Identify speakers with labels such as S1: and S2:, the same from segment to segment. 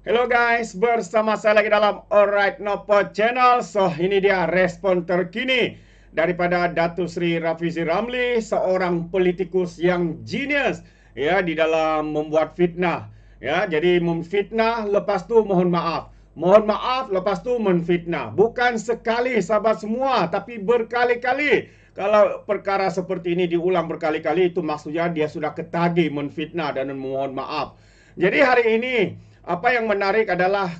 S1: Hello guys, bersama saya lagi dalam Alright Nopo Channel. So, ini dia respon terkini daripada Datuk Seri Rafizi Ramli, seorang politikus yang genius ya di dalam membuat fitnah. Ya, jadi memfitnah lepas tu mohon maaf. Mohon maaf lepas tu menfitnah. Bukan sekali sahabat semua, tapi berkali-kali. Kalau perkara seperti ini diulang berkali-kali, itu maksudnya dia sudah ketagih menfitnah dan memohon maaf. Jadi hari ini apa yang menarik adalah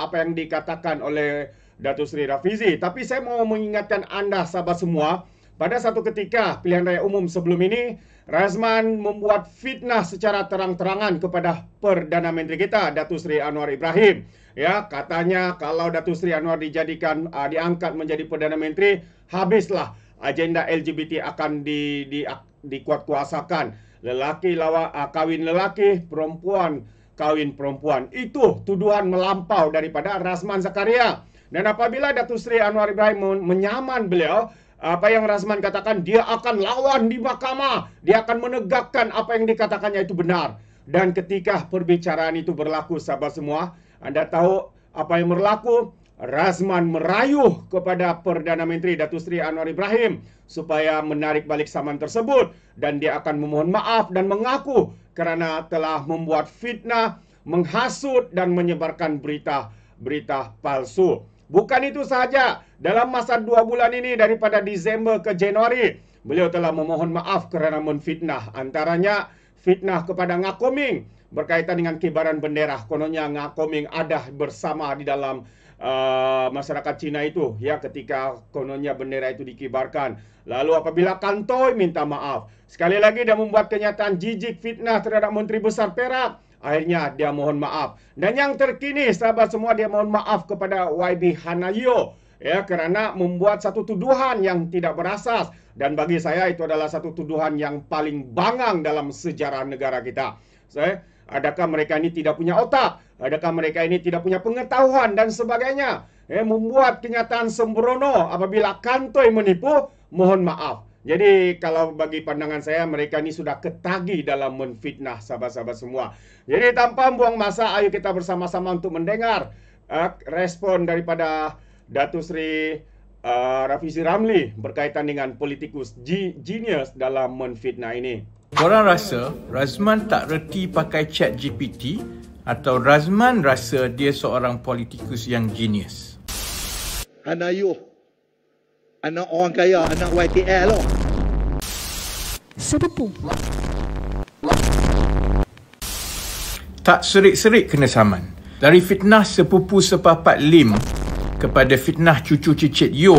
S1: apa yang dikatakan oleh Datuk Seri Rafizi. Tapi saya mau mengingatkan anda sahabat semua, pada satu ketika pilihan raya umum sebelum ini, Razman membuat fitnah secara terang-terangan kepada Perdana Menteri kita, Datuk Seri Anwar Ibrahim. Ya, katanya kalau Datuk Seri Anwar diangkat menjadi Perdana Menteri, habislah agenda LGBT akan dikuatkuasakan. Lelaki kawin lelaki, perempuan kawin perempuan. Itu tuduhan melampau daripada Razman Zakaria. Dan apabila Datuk Seri Anwar Ibrahim menyaman beliau, apa yang Razman katakan, dia akan lawan di mahkamah. Dia akan menegakkan apa yang dikatakannya itu benar. Dan ketika perbicaraan itu berlaku, sahabat semua, anda tahu apa yang berlaku? Razman merayuh kepada Perdana Menteri Datuk Seri Anwar Ibrahim supaya menarik balik saman tersebut, dan dia akan memohon maaf dan mengaku kerana telah membuat fitnah, menghasut dan menyebarkan berita palsu. Bukan itu sahaja, dalam masa 2 bulan ini daripada Disember ke Januari, beliau telah memohon maaf kerana menfitnah. Antaranya fitnah kepada Ngakoming berkaitan dengan kibaran bendera. Kononnya Ngakoming ada bersama di dalam masyarakat Cina itu ya ketika kononnya bendera itu dikibarkan. Lalu apabila Kantoi minta maaf, sekali lagi dia membuat kenyataan jijik fitnah terhadap Menteri Besar Perak, akhirnya dia mohon maaf. Dan yang terkini sahabat semua, dia mohon maaf kepada YB Hanayo ya kerana membuat satu tuduhan yang tidak berasas, dan bagi saya itu adalah satu tuduhan yang paling bangang dalam sejarah negara kita. Adakah mereka ini tidak punya otak? Adakah mereka ini tidak punya pengetahuan dan sebagainya? Membuat kenyataan sembrono apabila Kantoi menipu, mohon maaf. Jadi kalau bagi pandangan saya, mereka ini sudah ketagih dalam menfitnah sahabat-sahabat semua. Jadi tanpa buang masa, ayo kita bersama-sama untuk mendengar respon daripada Datuk Seri Rafizi Ramli berkaitan dengan politikus genius dalam menfitnah ini.
S2: Korang rasa Razman tak reti pakai chat GPT atau Razman rasa dia seorang politikus yang genius?
S3: Hanayo, anak orang kaya, anak YTL loh.
S4: Sepupu.
S2: Tak serik-serik kena saman. Dari fitnah sepupu sepapat Lim kepada fitnah cucu cicit Yo,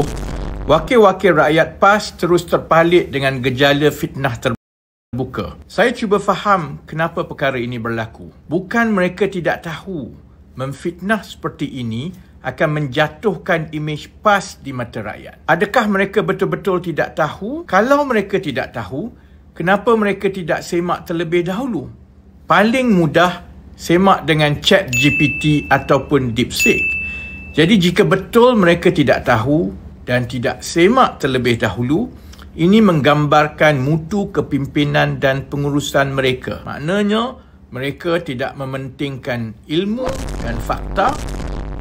S2: wakil-wakil rakyat PAS terus terpalit dengan gejala fitnah terbuka. Saya cuba faham kenapa perkara ini berlaku. Bukan mereka tidak tahu memfitnah seperti ini akan menjatuhkan imej PAS di mata rakyat. Adakah mereka betul-betul tidak tahu? Kalau mereka tidak tahu, kenapa mereka tidak semak terlebih dahulu? Paling mudah semak dengan chat GPT ataupun DeepSeek. Jadi jika betul mereka tidak tahu dan tidak semak terlebih dahulu, ini menggambarkan mutu kepimpinan dan pengurusan mereka. Maknanya, mereka tidak mementingkan ilmu dan fakta,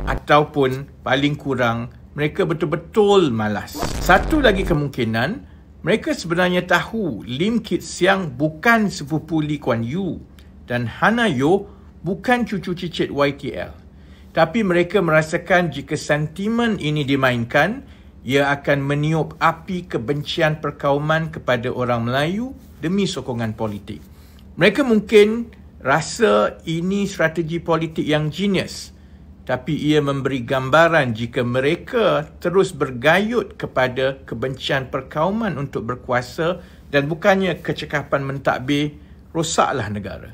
S2: ataupun paling kurang, mereka betul-betul malas. Satu lagi kemungkinan, mereka sebenarnya tahu Lim Kit Siang bukan sepupu Lee Kuan Yew dan Hanayo bukan cucu cicit YTL. Tapi mereka merasakan jika sentimen ini dimainkan, ia akan meniup api kebencian perkauman kepada orang Melayu demi sokongan politik. Mereka mungkin rasa ini strategi politik yang genius, tapi ia memberi gambaran jika mereka terus bergayut kepada kebencian perkauman untuk berkuasa dan bukannya kecekapan mentadbir, rosaklah negara.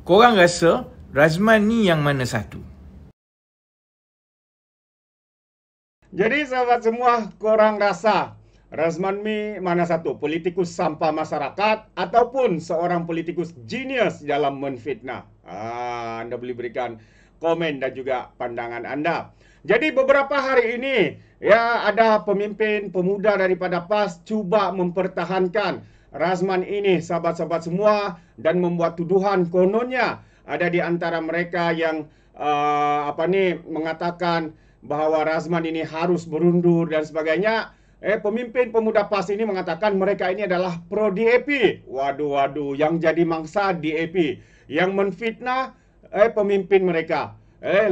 S2: Korang rasa Razman ni yang mana satu?
S1: Jadi sahabat semua, korang rasa Razman ni mana satu? Politikus sampah masyarakat ataupun seorang politikus genius dalam menfitnah? Anda boleh berikan komen dan juga pandangan anda. Jadi beberapa hari ini ya ada pemimpin pemuda daripada PAS cuba mempertahankan Razman ini sahabat-sahabat semua dan membuat tuduhan kononnya ada di antara mereka yang mengatakan bahawa Razman ini harus berundur dan sebagainya. Pemimpin pemuda PAS ini mengatakan mereka ini adalah pro DAP. Waduh, yang jadi mangsa DAP, yang menfitnah pemimpin mereka,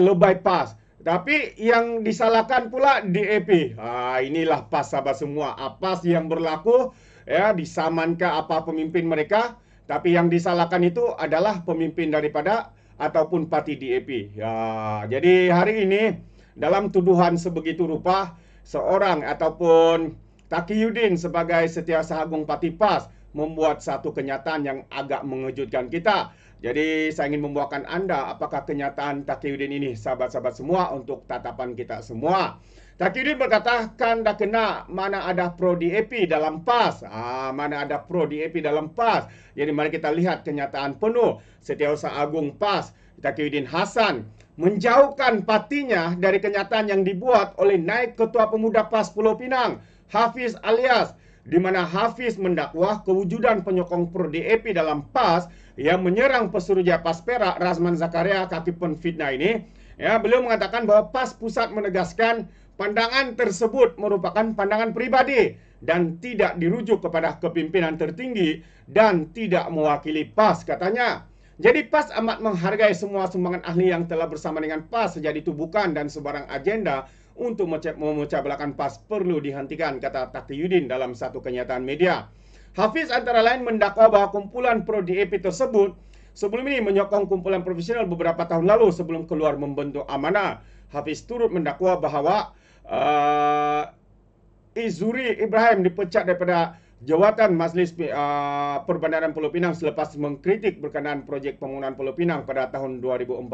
S1: lebay PAS. Tapi yang disalahkan pula DAP. Inilah PAS, sahabat semua. Apa sih yang berlaku? Disamankah apa pemimpin mereka? Tapi yang disalahkan itu adalah pemimpin daripada ataupun parti DAP. Jadi hari ini dalam tuduhan sebegitu rupa, seorang ataupun Taqiyuddin sebagai Setiausaha Agung Parti PAS membuat satu kenyataan yang agak mengejutkan kita. Jadi saya ingin membuatkan Anda apakah kenyataan Taqiyuddin ini, sahabat-sahabat semua, untuk tatapan kita semua. Taqiyuddin berkata, kan dah kena mana ada pro DAP dalam PAS. Mana ada pro DAP dalam PAS. Jadi mari kita lihat kenyataan penuh Setiausaha Agung PAS Taqiyuddin Hasan menjauhkan partinya dari kenyataan yang dibuat oleh Naib Ketua Pemuda PAS Pulau Pinang, Hafiz Alias, di mana Hafiz mendakwah kewujudan penyokong pro DAP dalam PAS yang menyerang Pesuruhjaya PAS Perak Razman Zakaria kaki penfitnah ini. Beliau mengatakan bahwa PAS Pusat menegaskan pandangan tersebut merupakan pandangan pribadi dan tidak dirujuk kepada kepimpinan tertinggi dan tidak mewakili PAS, katanya. Jadi PAS amat menghargai semua sumbangan ahli yang telah bersama dengan PAS, sejadi itu bukan dan sebarang agenda untuk memecah belahkan PAS perlu dihentikan, kata Taqiyuddin dalam satu kenyataan media. Hafiz antara lain mendakwa bahwa kumpulan pro DAP tersebut sebelum ini menyokong kumpulan profesional beberapa tahun lalu sebelum keluar membentuk amanah. Hafiz turut mendakwa bahwa Izuri Ibrahim dipecat daripada jawatan Majlis Perbandaran Pulau Pinang selepas mengkritik berkenaan projek pembangunan Pulau Pinang pada tahun 2014.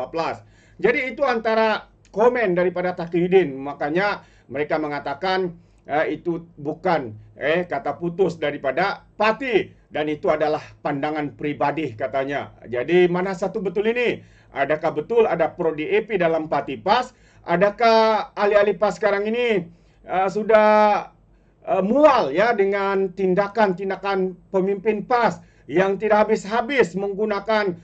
S1: Jadi itu antara komen daripada Taqiyuddin. Makanya mereka mengatakan itu bukan kata putus daripada parti dan itu adalah pandangan pribadi, katanya. Jadi mana satu betul ini? Adakah betul ada pro DAP dalam parti PAS? Adakah ahli-ahli PAS sekarang ini sudah mual dengan tindakan-tindakan pemimpin PAS yang tidak habis-habis menggunakan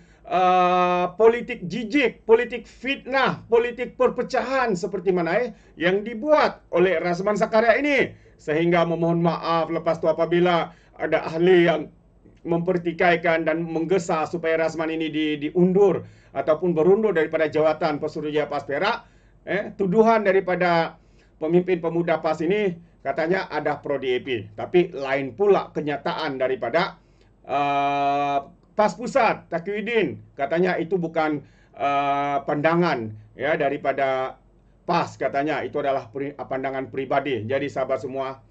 S1: politik jijik, politik fitnah, politik perpecahan seperti mana yang dibuat oleh Razman Zakaria ini, sehingga memohon maaf lepas itu apabila ada ahli yang mempertikaikan dan menggesa supaya Razman ini diundur ataupun berundur daripada jawatan Pesuruhjaya PAS Perak. Tuduhan daripada pemimpin pemuda PAS ini katanya ada pro DAP, tapi lain pula kenyataan daripada PAS Pusat Taqiyuddin, katanya itu bukan pandangan daripada PAS, katanya itu adalah pandangan pribadi. Jadi sahabat semua,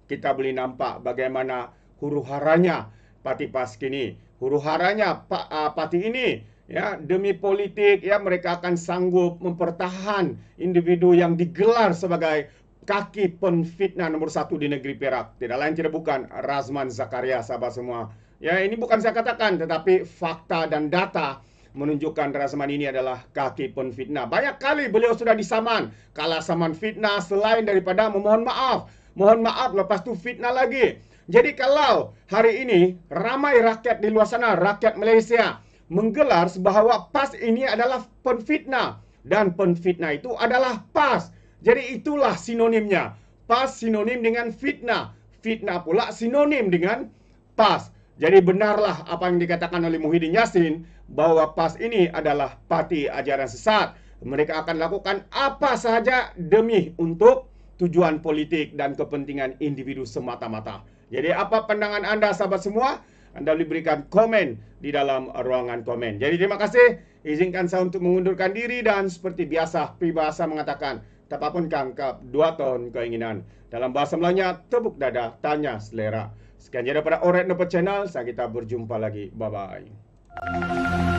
S1: kita boleh nampak bagaimana huru-haranya parti PAS kini, huru-haranya parti ini demi politik mereka akan sanggup mempertahan individu yang digelar sebagai kaki penfitnah nomor 1 di negeri Perak. Tidak lain tidak bukan Razman Zakaria, sahabat semua. Ini bukan saya katakan, tetapi fakta dan data menunjukkan Razman ini adalah kaki penfitnah. Banyak kali beliau sudah disaman. Kalah saman fitnah selain daripada memohon maaf. Mohon maaf lepas tu fitnah lagi. Jadi kalau hari ini ramai rakyat di luar sana, rakyat Malaysia menggelar bahawa PAS ini adalah penfitnah dan penfitnah itu adalah PAS. Jadi itulah sinonimnya. PAS sinonim dengan fitnah. Fitnah pula sinonim dengan PAS. Jadi benarlah apa yang dikatakan oleh Muhyiddin Yassin bahwa PAS ini adalah parti ajaran sesat. Mereka akan lakukan apa sahaja demi untuk tujuan politik dan kepentingan individu semata-mata. Jadi apa pandangan anda, sahabat semua? Anda boleh berikan komen di dalam ruangan komen. Jadi terima kasih. Izinkan saya untuk mengundurkan diri dan seperti biasa peribahasa mengatakan, tapapun kangkap 2 tahun keinginan. Dalam bahasa Melayunya, tepuk dada, tanya selera. Sekian daripada Alright Nopo Channel. Saya kita berjumpa lagi. Bye-bye.